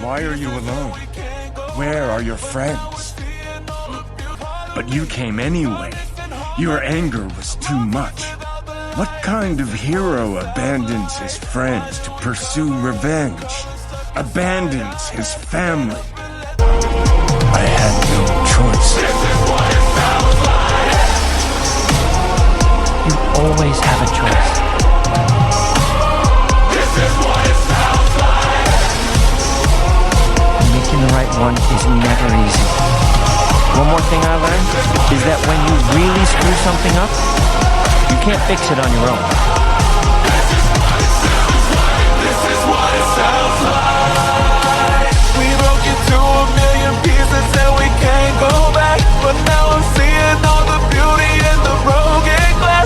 Why are you alone? Where are your friends? But you came anyway. Your anger was too much. What kind of hero abandons his friends to pursue revenge? Abandons his family? I had no choice. This is what it sounds like. You always have a choice. This is what it sounds like. Making the right one is never easy. One more thing I learned is that when you really screw something up, you can't fix it on your own.